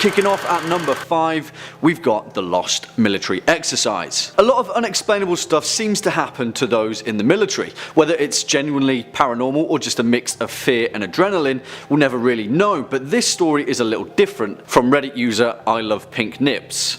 Kicking off at number 5, we've got the Lost Military Exercise. A lot of unexplainable stuff seems to happen to those in the military. Whether it's genuinely paranormal or just a mix of fear and adrenaline, we'll never really know, but this story is a little different. From Reddit user I Love Pink Nips.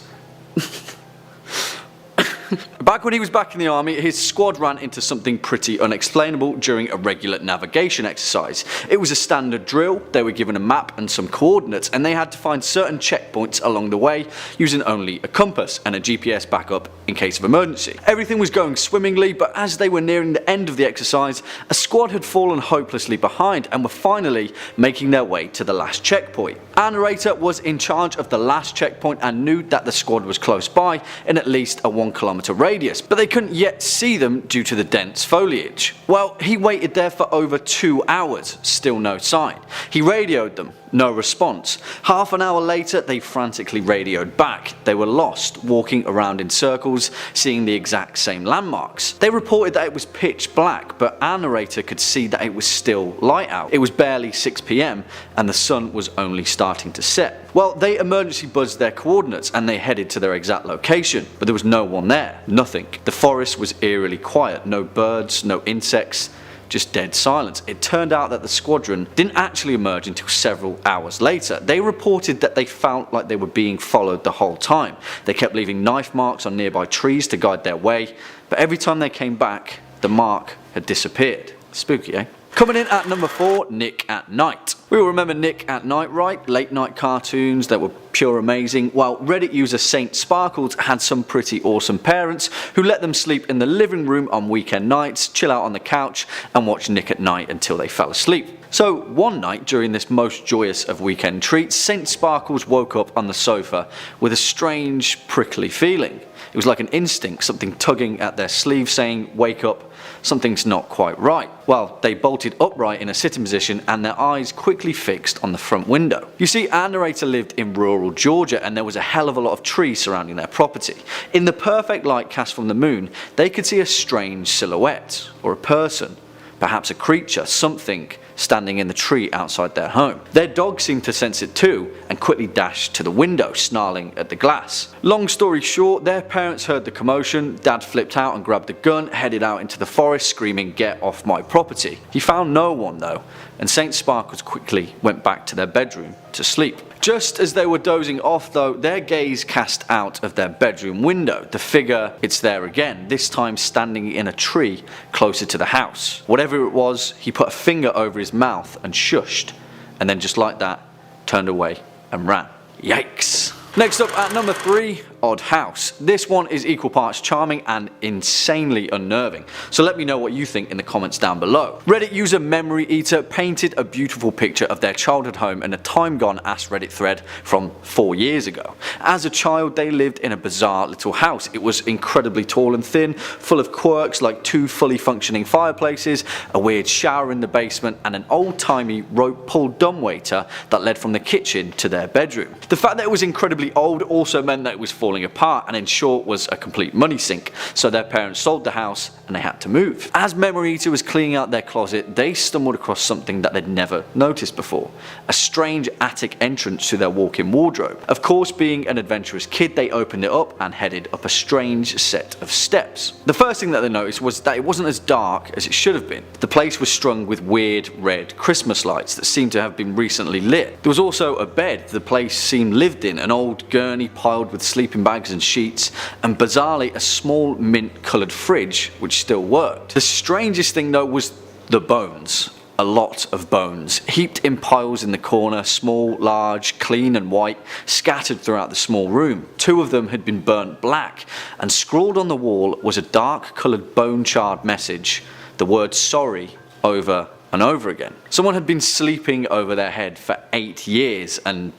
Back when he was back in the army, his squad ran into something pretty unexplainable during a regular navigation exercise. It was a standard drill. They were given a map and some coordinates, and they had to find certain checkpoints along the way using only a compass and a GPS backup in case of emergency. Everything was going swimmingly, but as they were nearing the end of the exercise, a squad had fallen hopelessly behind and were finally making their way to the last checkpoint. Our narrator was in charge of the last checkpoint and knew that the squad was close by in at least a 1 kilometer radius, but they couldn't yet see them due to the dense foliage. Well, he waited there for over 2 hours, still no sign. He radioed them, no response. Half an hour later, they frantically radioed back. They were lost, walking around in circles, seeing the exact same landmarks. They reported that it was pitch black, but our narrator could see that it was still light out. It was barely 6 PM and the sun was only starting to set. Well, they emergency buzzed their coordinates and they headed to their exact location, but there was no one there, nothing. The forest was eerily quiet, no birds, no insects, just dead silence. It turned out that the squadron didn't actually emerge until several hours later. They reported that they felt like they were being followed the whole time. They kept leaving knife marks on nearby trees to guide their way, but every time they came back, the mark had disappeared. Spooky, eh? Coming in at number 4, Nick at Night. We all remember Nick at Night, right? Late night cartoons that were pure amazing. While Reddit user Saint Sparkles had some pretty awesome parents who let them sleep in the living room on weekend nights, chill out on the couch and watch Nick at Night until they fell asleep. So one night during this most joyous of weekend treats, Saint Sparkles woke up on the sofa with a strange prickly feeling. It was like an instinct, something tugging at their sleeve saying, "Wake up, something's not quite right." Well, they bolted upright in a sitting position and their eyes quickly fixed on the front window. You see, our narrator lived in rural Georgia and there was a hell of a lot of trees surrounding their property. In the perfect light cast from the moon, they could see a strange silhouette, or a person, perhaps a creature, something standing in the tree outside their home. Their dog seemed to sense it too and quickly dashed to the window, snarling at the glass. Long story short, their parents heard the commotion. Dad flipped out and grabbed a gun, headed out into the forest screaming, "Get off my property." He found no one though, and Saint Sparkles quickly went back to their bedroom to sleep. Just as they were dozing off though, their gaze cast out of their bedroom window. The figure, it's there again, this time standing in a tree closer to the house. Whatever it was, he put a finger over his mouth and shushed, and then just like that, turned away and ran. Yikes. Next up at number 3, Odd House. This one is equal parts charming and insanely unnerving, so let me know what you think in the comments down below. Reddit user Memory Eater painted a beautiful picture of their childhood home in a time gone Ask Reddit thread from 4 years ago. As a child, they lived in a bizarre little house. It was incredibly tall and thin, full of quirks like 2 fully functioning fireplaces, a weird shower in the basement, and an old-timey rope-pulled dumbwaiter that led from the kitchen to their bedroom. The fact that it was incredibly old also meant that it was falling apart and in short was a complete money sink, so their parents sold the house and they had to move. As Memory Eater was cleaning out their closet, they stumbled across something that they'd never noticed before. A strange attic entrance to their walk-in wardrobe. Of course, being an adventurous kid, they opened it up and headed up a strange set of steps. The first thing that they noticed was that it wasn't as dark as it should have been. The place was strung with weird red Christmas lights that seemed to have been recently lit. There was also a bed the place seemed lived in, an old gurney piled with sleeping bags and sheets, and bizarrely a small mint coloured fridge which still worked. The strangest thing though was the bones. A lot of bones, heaped in piles in the corner, small, large, clean and white, scattered throughout the small room. 2 of them had been burnt black, and scrawled on the wall was a dark coloured bone-charred message, the word sorry over and over again. Someone had been sleeping over their head for 8 years, and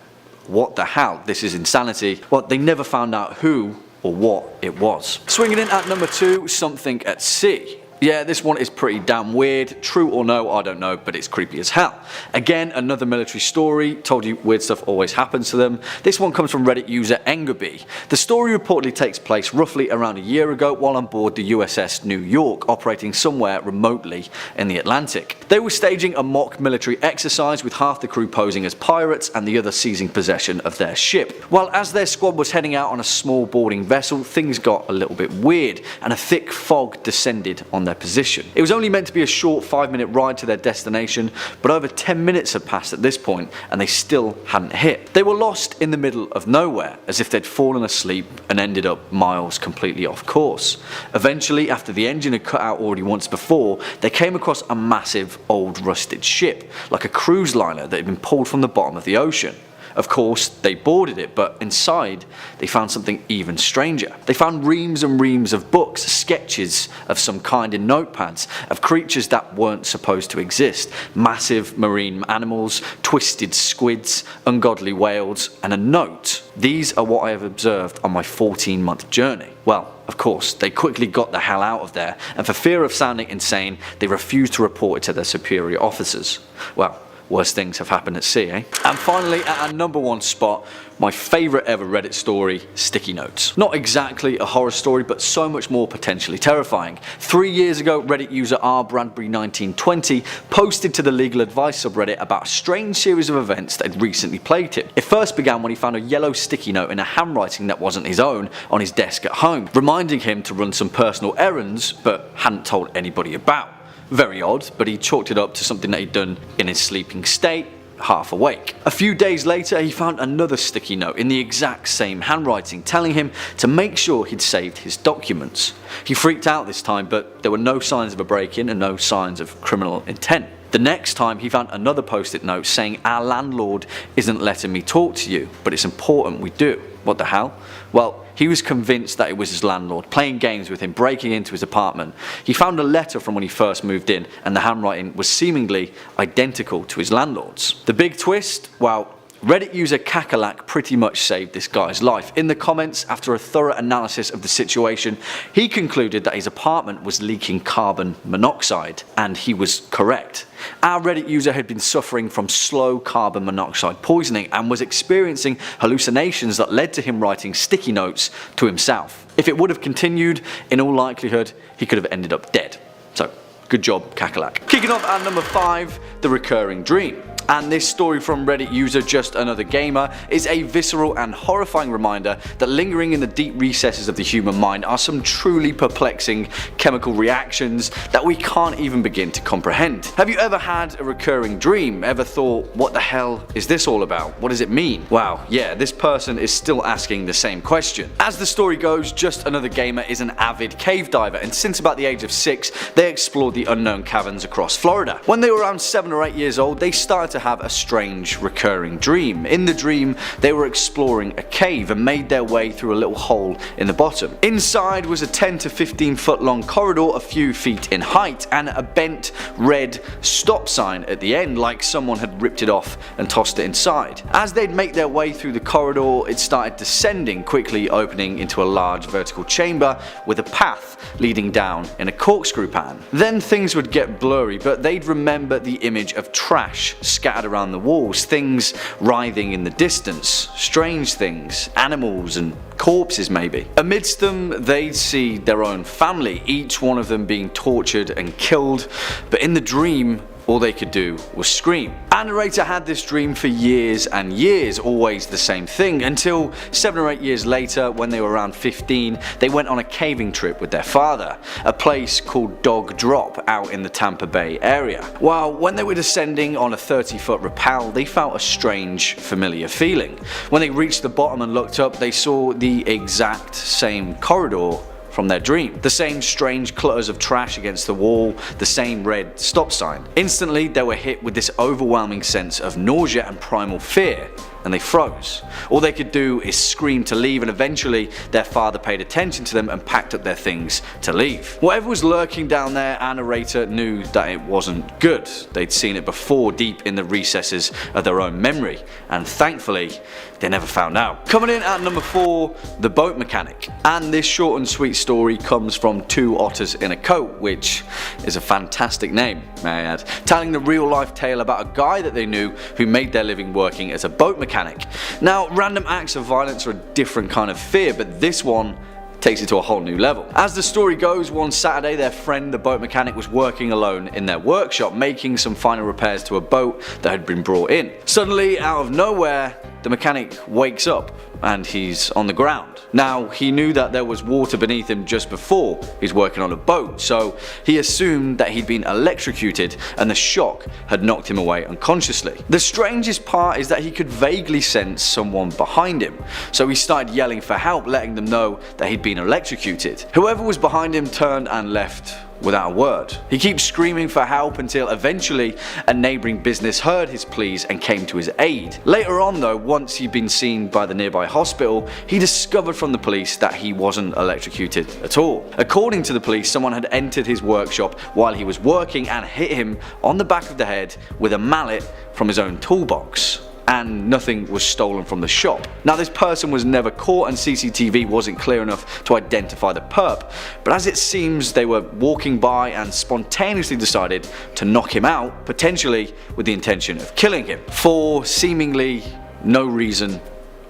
what the hell, this is insanity. Well, they never found out who or what it was. Swinging in at number 2, Something at Sea. Yeah, this one is pretty damn weird. True or no, I don't know, but it's creepy as hell. Again, another military story. Told you weird stuff always happens to them. This one comes from Reddit user Engerby. The story reportedly takes place roughly around a year ago while on board the USS New York, operating somewhere remotely in the Atlantic. They were staging a mock military exercise with half the crew posing as pirates and the other seizing possession of their ship. While as their squad was heading out on a small boarding vessel, things got a little bit weird and a thick fog descended on their position. It was only meant to be a short 5-minute ride to their destination, but over 10 minutes had passed at this point and they still hadn't hit. They were lost in the middle of nowhere, as if they'd fallen asleep and ended up miles completely off course. Eventually, after the engine had cut out already once before, they came across a massive old rusted ship, like a cruise liner that had been pulled from the bottom of the ocean. Of course, they boarded it, but inside they found something even stranger. They found reams and reams of books, sketches of some kind in notepads, of creatures that weren't supposed to exist. Massive marine animals, twisted squids, ungodly whales, and a note. These are what I have observed on my 14-month journey. Well, of course, they quickly got the hell out of there, and for fear of sounding insane, they refused to report it to their superior officers. Well, worse things have happened at sea, eh? And finally, at our number one spot, my favourite ever Reddit story, sticky notes. Not exactly a horror story, but so much more potentially terrifying. 3 years ago, Reddit user rbradbury1920 posted to the legal advice subreddit about a strange series of events that had recently plagued him. It first began when he found a yellow sticky note in a handwriting that wasn't his own on his desk at home, reminding him to run some personal errands, but hadn't told anybody about. Very odd, but he chalked it up to something that he'd done in his sleeping state, half awake. A few days later, he found another sticky note in the exact same handwriting, telling him to make sure he'd saved his documents. He freaked out this time, but there were no signs of a break-in and no signs of criminal intent. The next time, he found another post-it note saying, "Our landlord isn't letting me talk to you, but it's important we do." What the hell? Well, he was convinced that it was his landlord, playing games with him, breaking into his apartment. He found a letter from when he first moved in, and the handwriting was seemingly identical to his landlord's. The big twist? Well, Reddit user Kakalak pretty much saved this guy's life. In the comments, after a thorough analysis of the situation, he concluded that his apartment was leaking carbon monoxide, and he was correct. Our Reddit user had been suffering from slow carbon monoxide poisoning and was experiencing hallucinations that led to him writing sticky notes to himself. If it would have continued, in all likelihood, he could have ended up dead. So, good job, Kakalak. Kicking off at number 5, the recurring dream. And this story from Reddit user Just Another Gamer is a visceral and horrifying reminder that lingering in the deep recesses of the human mind are some truly perplexing chemical reactions that we can't even begin to comprehend. Have you ever had a recurring dream? Ever thought, what the hell is this all about? What does it mean? Wow, yeah, this person is still asking the same question. As the story goes, Just Another Gamer is an avid cave diver, and since about the age of 6, they explored the unknown caverns across Florida. When they were around 7 or 8 years old, they started to have a strange recurring dream. In the dream, they were exploring a cave and made their way through a little hole in the bottom. Inside was a 10 to 15 foot long corridor a few feet in height and a bent red stop sign at the end, like someone had ripped it off and tossed it inside. As they'd make their way through the corridor, it started descending, quickly opening into a large vertical chamber with a path leading down in a corkscrew pattern. Then things would get blurry, but they'd remember the image of trash scattered around the walls, things writhing in the distance, strange things, animals and corpses maybe. Amidst them, they'd see their own family, each one of them being tortured and killed, but in the dream, all they could do was scream. Our narrator had this dream for years and years, always the same thing, until 7 or 8 years later, when they were around 15, they went on a caving trip with their father, a place called Dog Drop out in the Tampa Bay area. While when they were descending on a 30-foot rappel, they felt a strange, familiar feeling. When they reached the bottom and looked up, they saw the exact same corridor from their dream. The same strange clutters of trash against the wall, the same red stop sign. Instantly, they were hit with this overwhelming sense of nausea and primal fear. and they froze. All they could do is scream to leave, and eventually their father paid attention to them and packed up their things to leave. Whatever was lurking down there, our narrator knew that it wasn't good. They'd seen it before deep in the recesses of their own memory, and thankfully they never found out. Coming in at number 4, the boat mechanic. And this short and sweet story comes from Two Otters in a Coat, which is a fantastic name, may I add, telling the real life tale about a guy that they knew who made their living working as a boat mechanic. Now, random acts of violence are a different kind of fear, but this one takes it to a whole new level. As the story goes, one Saturday their friend, the boat mechanic, was working alone in their workshop, making some final repairs to a boat that had been brought in. Suddenly, out of nowhere, the mechanic wakes up and he's on the ground. Now, he knew that there was water beneath him just before he's working on a boat, so he assumed that he'd been electrocuted and the shock had knocked him away unconsciously. The strangest part is that he could vaguely sense someone behind him, so he started yelling for help, letting them know that he'd been electrocuted. Whoever was behind him turned and left without a word. He keeps screaming for help until eventually a neighbouring business heard his pleas and came to his aid. Later on though, once he'd been seen by the nearby hospital, he discovered from the police that he wasn't electrocuted at all. According to the police, someone had entered his workshop while he was working and hit him on the back of the head with a mallet from his own toolbox, and nothing was stolen from the shop. Now, this person was never caught and CCTV wasn't clear enough to identify the perp, but as it seems they were walking by and spontaneously decided to knock him out, potentially with the intention of killing him, for seemingly no reason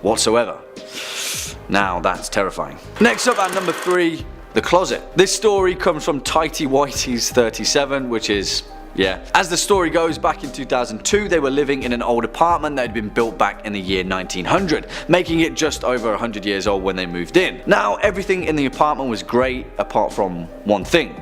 whatsoever. Now that's terrifying. Next up at number 3, the closet. This story comes from Tighty Whitey's 37, which is, yeah. As the story goes, back in 2002 they were living in an old apartment that had been built back in the year 1900, making it just over 100 years old when they moved in. Now, everything in the apartment was great apart from one thing: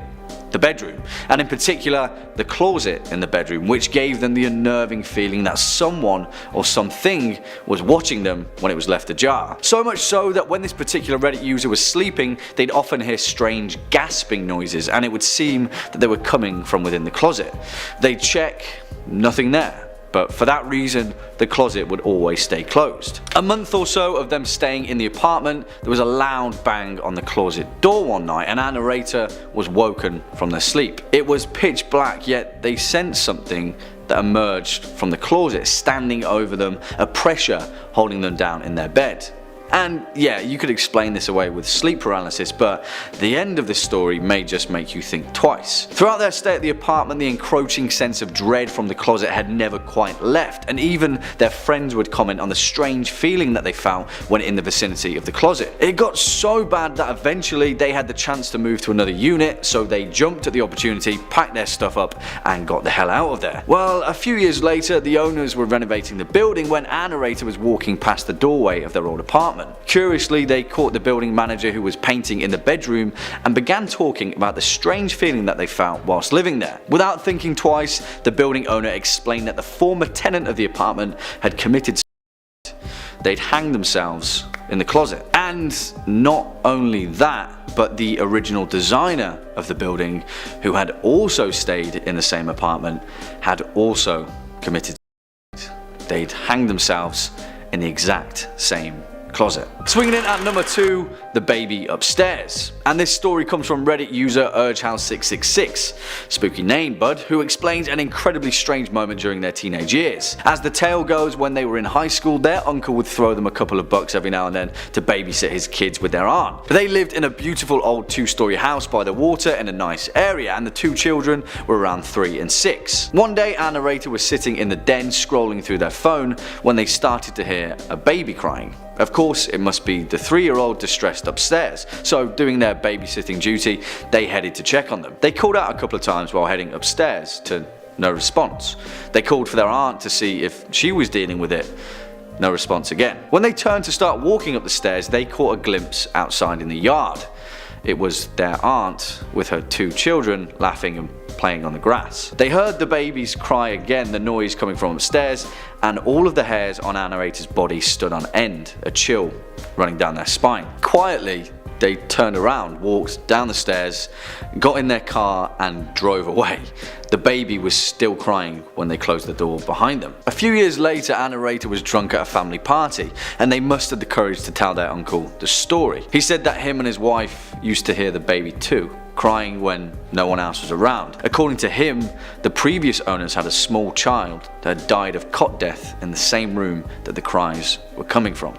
the bedroom, and in particular the closet in the bedroom, which gave them the unnerving feeling that someone or something was watching them when it was left ajar. So much so that when this particular Reddit user was sleeping, they'd often hear strange gasping noises, and it would seem that they were coming from within the closet. They'd check, nothing there. But for that reason, the closet would always stay closed. A month or so of them staying in the apartment, there was a loud bang on the closet door one night, and our narrator was woken from their sleep. It was pitch black, yet they sensed something that emerged from the closet, standing over them, a pressure holding them down in their bed. And yeah, you could explain this away with sleep paralysis, but the end of this story may just make you think twice. Throughout their stay at the apartment, the encroaching sense of dread from the closet had never quite left, and even their friends would comment on the strange feeling that they felt when in the vicinity of the closet. It got so bad that eventually they had the chance to move to another unit, so they jumped at the opportunity, packed their stuff up, and got the hell out of there. Well, a few years later, the owners were renovating the building when our narrator was walking past the doorway of their old apartment. Curiously, they caught the building manager who was painting in the bedroom and began talking about the strange feeling that they felt whilst living there. Without thinking twice, the building owner explained that the former tenant of the apartment had committed suicide. They'd hanged themselves in the closet. And not only that, but the original designer of the building, who had also stayed in the same apartment, had also committed suicide. They'd hanged themselves in the exact same closet. Swinging in at number 2, the baby upstairs. And this story comes from Reddit user UrgeHouse666, spooky name bud, who explains an incredibly strange moment during their teenage years. As the tale goes, when they were in high school, their uncle would throw them a couple of bucks every now and then to babysit his kids with their aunt. They lived in a beautiful old 2-story house by the water in a nice area, and the 2 children were around 3 and 6. One day our narrator was sitting in the den scrolling through their phone when they started to hear a baby crying. Of course, it must be the 3-year-old distressed upstairs, so doing their babysitting duty, they headed to check on them. They called out a couple of times while heading upstairs, to no response. They called for their aunt to see if she was dealing with it. No response again. When they turned to start walking up the stairs, they caught a glimpse outside in the yard. It was their aunt with her 2 children laughing and playing on the grass. They heard the babies cry again, the noise coming from upstairs, and all of the hairs on our narrator's body stood on end, a chill running down their spine. Quietly, they turned around, walked down the stairs, got in their car and drove away. The baby was still crying when they closed the door behind them. A few years later, a narrator was drunk at a family party and they mustered the courage to tell their uncle the story. He said that him and his wife used to hear the baby too, crying when no one else was around. According to him, the previous owners had a small child that had died of cot death in the same room that the cries were coming from.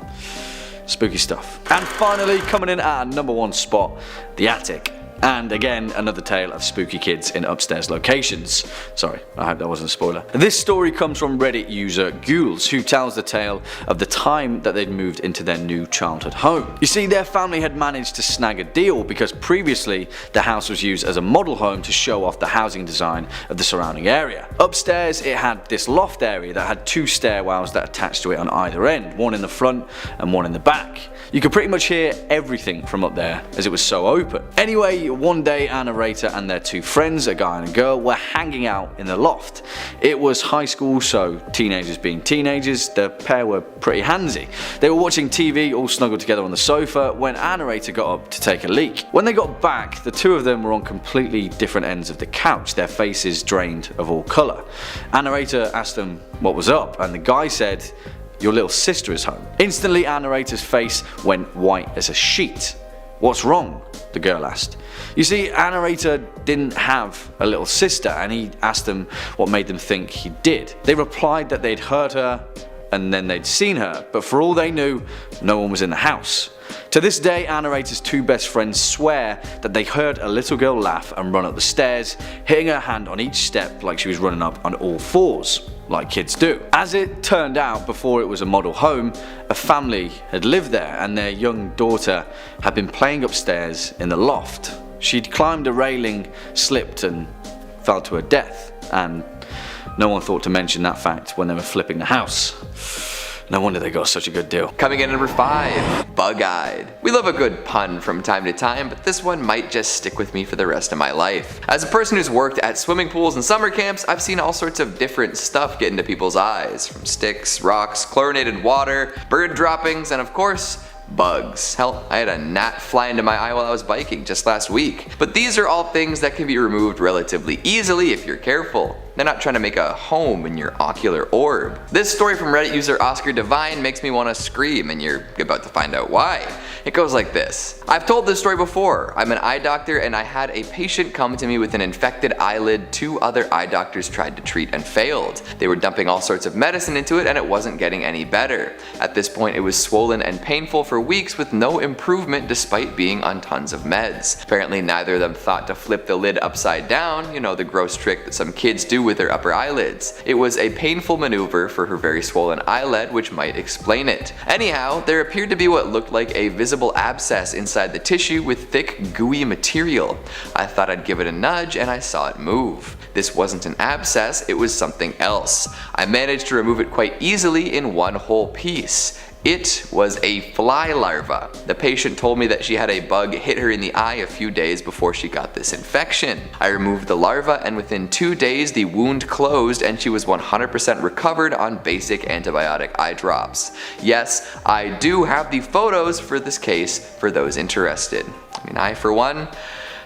Spooky stuff. And finally, coming in at our number 1 spot, the attic. And again, another tale of spooky kids in upstairs locations. Sorry, I hope that wasn't a spoiler. This story comes from Reddit user Ghouls, who tells the tale of the time that they'd moved into their new childhood home. You see, their family had managed to snag a deal because previously the house was used as a model home to show off the housing design of the surrounding area. Upstairs, it had this loft area that had 2 stairwells that attached to it on either end, one in the front and one in the back. You could pretty much hear everything from up there as it was so open. Anyway, one day a narrator and their 2 friends, a guy and a girl, were hanging out in the loft. It was high school, so teenagers being teenagers, the pair were pretty handsy. They were watching TV all snuggled together on the sofa when a narrator got up to take a leak. When they got back, the 2 of them were on completely different ends of the couch, their faces drained of all colour. A narrator asked them what was up and the guy said, "Your little sister is home." Instantly, our narrator's face went white as a sheet. "What's wrong?" the girl asked. You see, our narrator didn't have a little sister and he asked them what made them think he did. They replied that they'd heard her and then they'd seen her, but for all they knew, no one was in the house. To this day, our narrator's 2 best friends swear that they heard a little girl laugh and run up the stairs, hitting her hand on each step like she was running up on all 4s, like kids do. As it turned out, before it was a model home, a family had lived there and their young daughter had been playing upstairs in the loft. She'd climbed a railing, slipped and fell to her death, and no one thought to mention that fact when they were flipping the house. No wonder they got such a good deal. Coming in at number 5, bug-eyed. We love a good pun from time to time, but this one might just stick with me for the rest of my life. As a person who's worked at swimming pools and summer camps, I've seen all sorts of different stuff get into people's eyes, from sticks, rocks, chlorinated water, bird droppings, and of course, bugs. Hell, I had a gnat fly into my eye while I was biking just last week. But these are all things that can be removed relatively easily if you're careful. They're not trying to make a home in your ocular orb. This story from Reddit user Oscar Devine makes me want to scream, and you're about to find out why. It goes like this. I've told this story before. I'm an eye doctor and I had a patient come to me with an infected eyelid 2 other eye doctors tried to treat and failed. They were dumping all sorts of medicine into it and it wasn't getting any better. At this point it was swollen and painful for weeks with no improvement despite being on tons of meds. Apparently neither of them thought to flip the lid upside down, you know, the gross trick that some kids do with their upper eyelids. It was a painful maneuver for her very swollen eyelid, which might explain it. Anyhow, there appeared to be what looked like a visible abscess inside the tissue with thick, gooey material. I thought I'd give it a nudge and I saw it move. This wasn't an abscess, it was something else. I managed to remove it quite easily in one whole piece. It was a fly larva. The patient told me that she had a bug hit her in the eye a few days before she got this infection. I removed the larva and within 2 days the wound closed and she was 100% recovered on basic antibiotic eye drops. Yes, I do have the photos for this case for those interested. I mean, I for one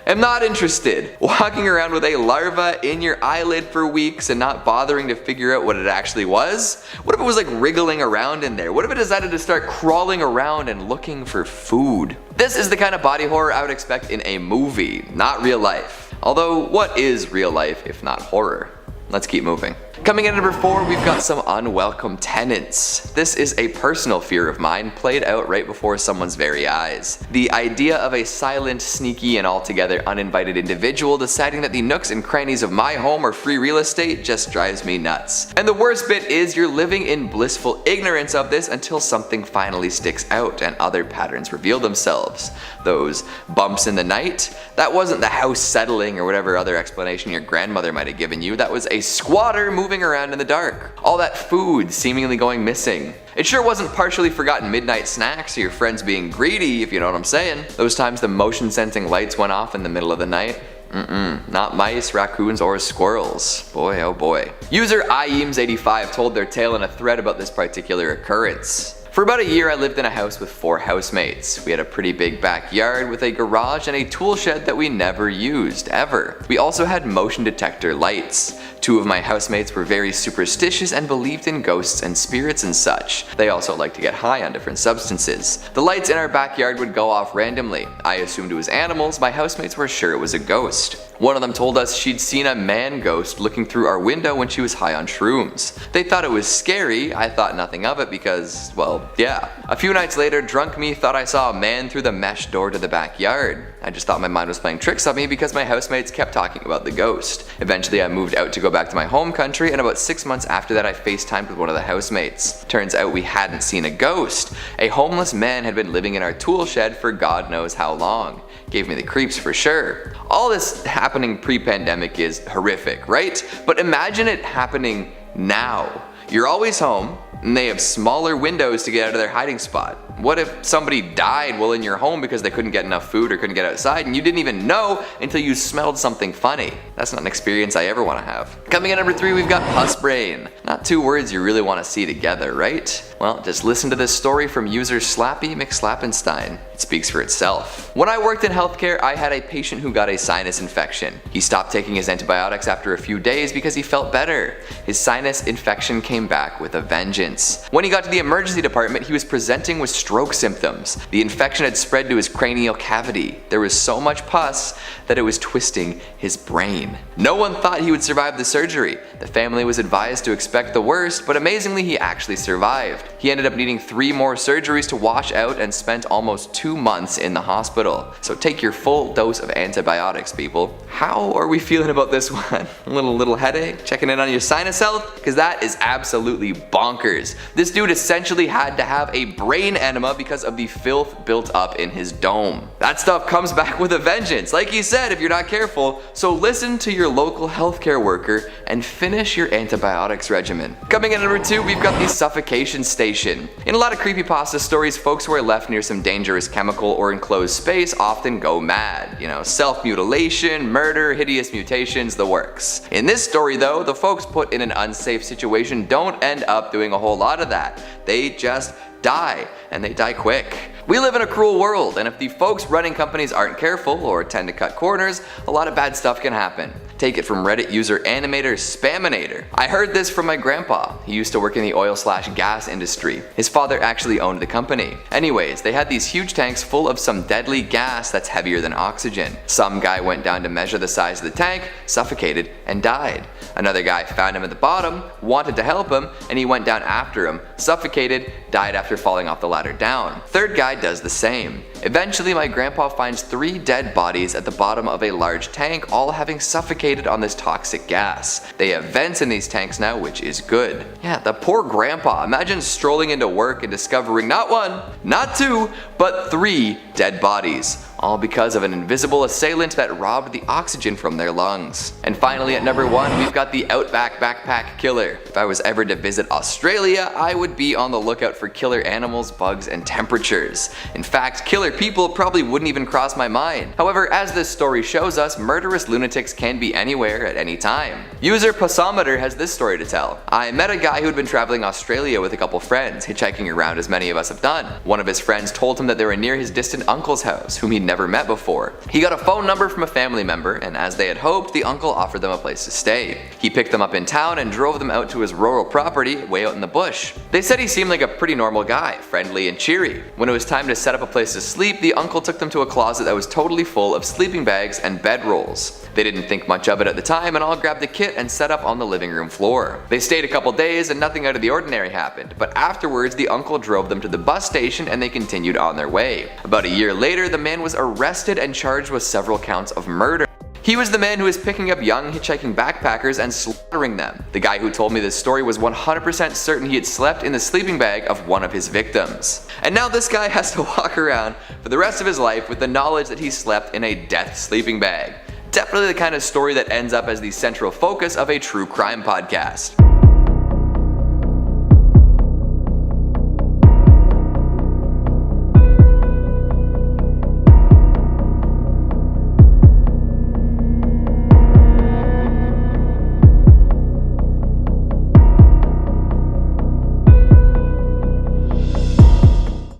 am not interested. Walking around with a larva in your eyelid for weeks and not bothering to figure out what it actually was? What if it was like wriggling around in there? What if it decided to start crawling around and looking for food? This is the kind of body horror I would expect in a movie, not real life. Although, what is real life if not horror? Let's keep moving. Coming in at number 4, we've got some unwelcome tenants. This is a personal fear of mine played out right before someone's very eyes. The idea of a silent, sneaky, and altogether uninvited individual deciding that the nooks and crannies of my home are free real estate just drives me nuts. And the worst bit is you're living in blissful ignorance of this until something finally sticks out and other patterns reveal themselves. Those bumps in the night? That wasn't the house settling or whatever other explanation your grandmother might have given you. That was a squatter moving around in the dark. All that food seemingly going missing. It sure wasn't partially forgotten midnight snacks or your friends being greedy, if you know what I'm saying. Those times the motion sensing lights went off in the middle of the night. Not mice, raccoons, or squirrels. Boy, oh boy. User IEAMS85 told their tale in a thread about this particular occurrence. For about a year, I lived in a house with 4 housemates. We had a pretty big backyard with a garage and a tool shed that we never used, ever. We also had motion detector lights. 2 of my housemates were very superstitious and believed in ghosts and spirits and such. They also liked to get high on different substances. The lights in our backyard would go off randomly. I assumed it was animals, my housemates were sure it was a ghost. One of them told us she'd seen a man ghost looking through our window when she was high on shrooms. They thought it was scary. I thought nothing of it because, well, yeah. A few nights later, drunk me thought I saw a man through the mesh door to the backyard. I just thought my mind was playing tricks on me because my housemates kept talking about the ghost. Eventually I moved out to go back to my home country, and about 6 months after that I FaceTimed with one of the housemates. Turns out we hadn't seen a ghost. A homeless man had been living in our tool shed for God knows how long. Gave me the creeps for sure. All this happening pre-pandemic is horrific, right? But imagine it happening now. You're always home, and they have smaller windows to get out of their hiding spot. What if somebody died while in your home because they couldn't get enough food or couldn't get outside and you didn't even know until you smelled something funny? That's not an experience I ever want to have. Coming in at number 3, we've got Pus-Brain. Not 2 words you really want to see together, right? Well, just listen to this story from user Slappy McSlappenstein. It speaks for itself. When I worked in healthcare, I had a patient who got a sinus infection. He stopped taking his antibiotics after a few days because he felt better. His sinus infection came back with a vengeance. When he got to the emergency department, he was presenting with stroke symptoms. The infection had spread to his cranial cavity. There was so much pus that it was twisting his brain. No one thought he would survive the surgery. The family was advised to expect the worst, but amazingly he actually survived. He ended up needing 3 more surgeries to wash out and spent almost 2 months in the hospital. So take your full dose of antibiotics, people. How are we feeling about this one? A little headache? Checking in on your sinus health? Because that is absolutely bonkers. This dude essentially had to have a brain enema because of the filth built up in his dome. That stuff comes back with a vengeance, like he said, if you're not careful. So listen to your local healthcare worker and finish your antibiotics regimen. Coming in at number 2, we've got the Suffocation Station. In a lot of creepypasta stories, folks who are left near some dangerous chemical or enclosed space often go mad. You know, self-mutilation, murder, hideous mutations, the works. In this story though, the folks put in an unsafe situation don't end up doing a whole lot of that. They just die, and they die quick. We live in a cruel world, and if the folks running companies aren't careful or tend to cut corners, a lot of bad stuff can happen. Take it from Reddit user Animator Spaminator. I heard this from my grandpa. He used to work in the oil/gas industry. His father actually owned the company. Anyways, they had these huge tanks full of some deadly gas that's heavier than oxygen. Some guy went down to measure the size of the tank, suffocated, and died. Another guy found him at the bottom, wanted to help him, and he went down after him, suffocated, died after falling off the ladder down. Third guy does the same. Eventually, my grandpa finds 3 dead bodies at the bottom of a large tank, all having suffocated on this toxic gas. They have vents in these tanks now, which is good. Yeah, the poor grandpa. Imagine strolling into work and discovering not 1, not 2, but 3 dead bodies. All because of an invisible assailant that robbed the oxygen from their lungs. And finally at number 1, we've got the Outback Backpack Killer. If I was ever to visit Australia, I would be on the lookout for killer animals, bugs, and temperatures. In fact, killer people probably wouldn't even cross my mind. However, as this story shows us, murderous lunatics can be anywhere at any time. User Passometer has this story to tell. I met a guy who had been traveling Australia with a couple friends, hitchhiking around as many of us have done. One of his friends told him that they were near his distant uncle's house, whom he'd never met before. He got a phone number from a family member, and as they had hoped, the uncle offered them a place to stay. He picked them up in town and drove them out to his rural property way out in the bush. They said he seemed like a pretty normal guy, friendly and cheery. When it was time to set up a place to sleep, the uncle took them to a closet that was totally full of sleeping bags and bedrolls. They didn't think much of it at the time and all grabbed the kit and set up on the living room floor. They stayed a couple days and nothing out of the ordinary happened, but afterwards the uncle drove them to the bus station and they continued on their way. About a year later, the man was arrested and charged with several counts of murder. He was the man who was picking up young hitchhiking backpackers and slaughtering them. The guy who told me this story was 100% certain he had slept in the sleeping bag of one of his victims. And now this guy has to walk around for the rest of his life with the knowledge that he slept in a death sleeping bag. Definitely the kind of story that ends up as the central focus of a true crime podcast.